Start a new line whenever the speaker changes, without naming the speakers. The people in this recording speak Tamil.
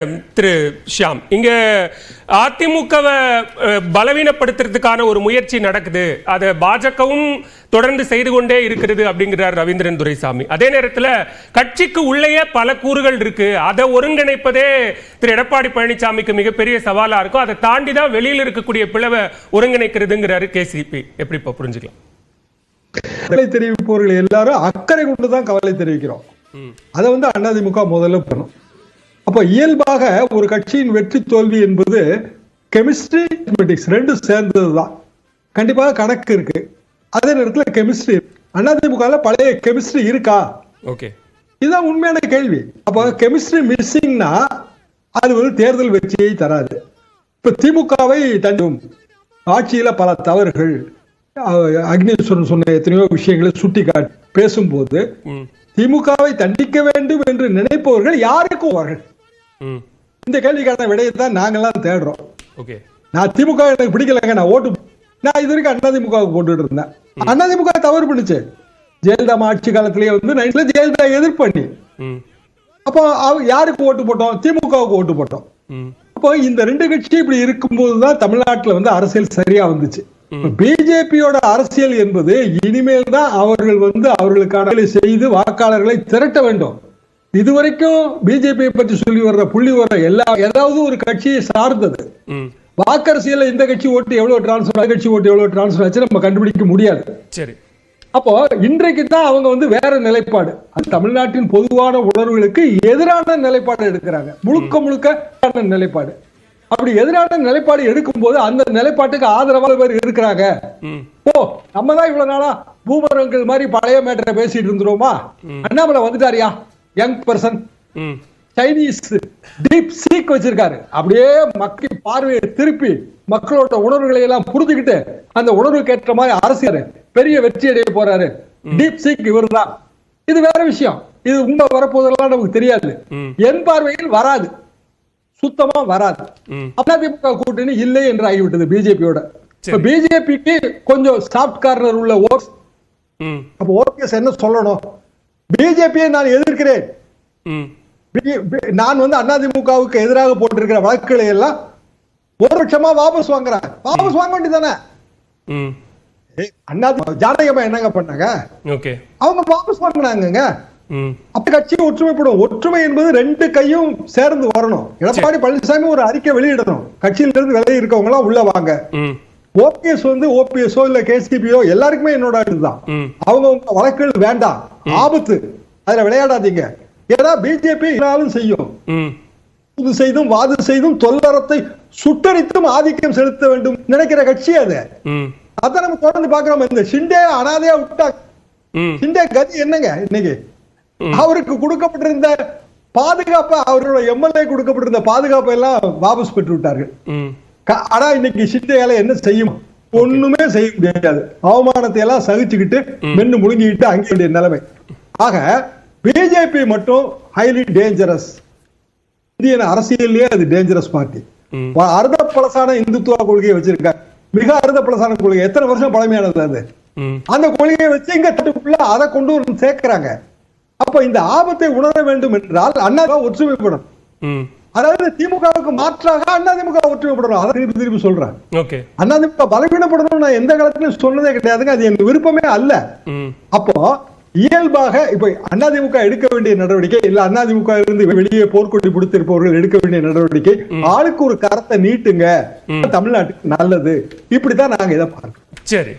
திரு ஷியாம், இங்க அதிமுகவை பலவீனப்படுத்துறதுக்கான ஒரு முயற்சி நடக்குது. அதை பாஜகவும் தொடர்ந்து செய்து கொண்டே இருக்கிறது அப்படிங்கிறார் ரவீந்திரன் துரைசாமி. அதே நேரத்தில் கட்சிக்கு உள்ளேயே பல கூறுகள் இருக்கு. அதை ஒருங்கிணைப்பதே திரு எடப்பாடி பழனிசாமிக்கு மிகப்பெரிய சவாலா இருக்கும். அதை தாண்டி தான் வெளியில் இருக்கக்கூடிய பிளவை ஒருங்கிணைக்கிறதுங்கிறாரு கேசிபி. எப்படி புரிஞ்சுக்கலாம்?
கவலை தெரிவிப்பவர்கள் எல்லாரும் அக்கறை கொண்டுதான் கவலை தெரிவிக்கிறோம். அதை அதிமுக முதல்ல பண்ணும். அப்போ இயல்பாக ஒரு கட்சியின் வெற்றி தோல்வி என்பது கெமிஸ்ட்ரி ரெண்டும் சேர்ந்ததுதான். கண்டிப்பாக கணக்கு இருக்கு, அதே நேரத்தில் கெமிஸ்ட்ரி. அதிமுக பழைய கெமிஸ்ட்ரி இருக்கா? ஓகே, இதுதான் உண்மையான கேள்வி. அப்போ கெமிஸ்ட்ரி மிஸ்ஸிங்னா அது தேர்தல் வெற்றியை தராது. இப்ப திமுகவை தண்டும் ஆட்சியில பல தவறுகள், அக்னீஸ்வரன் சொன்ன எத்தனையோ விஷயங்களை சுட்டி காட்டி பேசும்போது திமுகவை தண்டிக்க வேண்டும் என்று நினைப்பவர்கள் யாருக்கும் அவர்கள் இந்த கேள்விக்கான விடையை தான் நாங்கெல்லாம் தேடுறோம். நான் திமுக எனக்கு பிடிக்கலங்க, நான் இது வரைக்கும் அதிமுக போட்டுட்டு இருந்தேன். அதிமுக தவறு பண்ணுச்சு. ஜெயலலிதா ஆட்சி காலத்திலேயே நைட்ல ஜெயலலிதா எதிர்ப்பு பண்ணி அப்போ யாருக்கு ஓட்டு போட்டோம்? திமுகவுக்கு ஓட்டு போட்டோம். அப்போ இந்த ரெண்டு கட்சி இப்படி இருக்கும்போதுதான் தமிழ்நாட்டில் அரசியல் சரியா வந்துச்சு. பிஜேபியோட அரசியல் என்பது இனிமேல் தான் அவர்கள் அவர்களுக்கான செய்து வாக்காளர்களை திரட்ட வேண்டும். இதுவரைக்கும் பிஜேபியை பற்றி சொல்லி வர்ற புள்ளி வர்ற ஏதாவது ஒரு கட்சியை சார்ந்தது. வாக்கரசியல இந்த கட்சி ஓட்டு எவ்வளவு டிரான்ஸ்பர், கட்சி ஓட்டு எவ்வளவு டிரான்ஸ்பர் ஆச்சு நம்ம கண்டுபிடிக்க முடியாது. சரி, அப்போ இன்றைக்கு தான் அவங்க வேற நிலைப்பாடு, தமிழ்நாட்டின் பொதுவான உணர்வுகளுக்கு எதிரான நிலைப்பாடு எடுக்கிறாங்க. முழுக்க முழுக்க நிலைப்பாடு. அப்படி எதிரான நிலைப்பாடு எடுக்கும் போது அந்த நிலைப்பாட்டுக்கு ஆதரவாக பேர் இருக்கிறாங்க. நம்ம தான் இவ்வளவு நாளா பூமரங்கள் மாதிரி பழைய மேட்டரை பேசிட்டு இருந்துருவோமா? அண்ணாமலை வந்துட்டாரியா, young person, Chinese DeepSeek வச்சிருக்காரு. அப்படியே மக்கள் பார்வையை திருப்பி மக்களோட உணர்வுகளை எல்லாம் புரிஞ்சுக்கிட்டு அந்த உணர்வுக்கு ஏற்ற மாதிரி அரசியல் பெரிய வெற்றி அடைய போறாரு. டீப் சீக் இவர் தான். இது வேற விஷயம். இது உண்மை வரப்போதெல்லாம் நமக்கு தெரியாது. என் பார்வையில் வராது, சுத்தமா வராது. அதிமுக கூட்டணி இல்லை என்று ஆகிவிட்டது பிஜேபியோட. பிஜேபிக்கு கொஞ்சம் சாஃப்ட் கார்னர் உள்ள ஓட்ஸ். அப்ப ஓபிஎஸ் என்ன சொல்லணும்? பிஜேபியை நான் எதிர்க்கிறேன். நான் அதிமுகவுக்கு எதிராக போட்டிருக்கிற வழக்குகளை எல்லாம் ஒரு பட்சமா வாபஸ் வாங்குறேன். வாபஸ் வாங்க வேண்டியதானே? ஜானகமா என்னங்க பண்ணாங்க? அவங்க வாபஸ் வாங்கினாங்க. அப்ப கட்சி ஒற்றுமைப்படும். ஒற்றுமை என்பது ரெண்டு கையும் சேர்ந்து வரணும். எடப்பாடி பழனிசாமி ஒரு அறிக்கை வெளியிடணும், கட்சியில இருந்து விலகி இருக்கவங்க எல்லாம் உள்ள வாங்க. ஓபிஎஸ் ஓபிஎஸ்ஓ இல்ல கேசிபியோ எல்லாருக்குமே என்னோட இதுதான். அவங்க வழக்குகள் வேண்டாம், ஆபத்து, அதுல விளையாடாதீங்க. ஏன்னா பிஜேபி செய்யும், இது செய்தும் வாது செய்தும் தொல்லறத்தை சுட்டரித்தும் ஆதிக்கம் செலுத்த வேண்டும் நினைக்கிற கட்சி அது. அதான் நம்ம தொடர்ந்து பாக்குறோம். இந்த ஷிண்டே அனாதையா விட்டா ஷிண்டே கதி என்னங்க? இன்னைக்கு அவருக்கு கொடுக்கப்பட்டிருந்த பாதுகாப்பு, அவரோட எம்எல்ஏ கொடுக்கப்பட்டிருந்த பாதுகாப்பை எல்லாம் வாபஸ் பெற்று விட்டார்கள். ஆனா இன்னைக்கு ஷிண்டேயால என்ன செய்யும்? ஒண்ணுமே செய்ய முடியாது. அவமானத்தை எல்லாம் சகிச்சுக்கிட்டு மென்னு முழுங்கிட்டு அங்கே நிலைமை. ஆக பிஜேபி மட்டும் ஹைலி டேஞ்சரஸ். இந்தியன் அரசியலே அது டேஞ்சரஸ் பார்ட்டி. அறுத பழசான இந்துத்துவ கொள்கையை வச்சிருக்காங்க. மிக அறுத பழசான கொள்கை, எத்தனை வருஷம் பழமையானது அது. அந்த கொள்கையை வச்சு இங்க தட்டுக்குள்ள அதை கொண்டு வந்து சேர்க்கிறாங்க. அப்ப இந்த ஆபத்தை உணர வேண்டும் என்றால் அண்ணா ஒற்றுமைப்படும். அதாவது திமுகவுக்கு மாற்றாக அதிமுக ஒற்றுமைப்படணும். அதை திருப்பி சொல்றேன். அதிமுக பலவீனப்படணும் நான் எந்த காலத்திலும் சொன்னதே கிடையாதுங்க. அது என் விருப்பமே அல்ல. அப்போ இயல்பாக இப்ப அதிமுக எடுக்க வேண்டிய நடவடிக்கை இல்ல, அதிமுக இருந்து வெளியே போர்க்கொடி பிடித்திருப்பவர்கள் எடுக்க வேண்டிய நடவடிக்கை, ஆளுக்கு ஒரு கரத்தை நீட்டுங்க, தமிழ்நாட்டுக்கு நல்லது. இப்படித்தான் நாங்க இதை பார்க்கிறோம். சரி.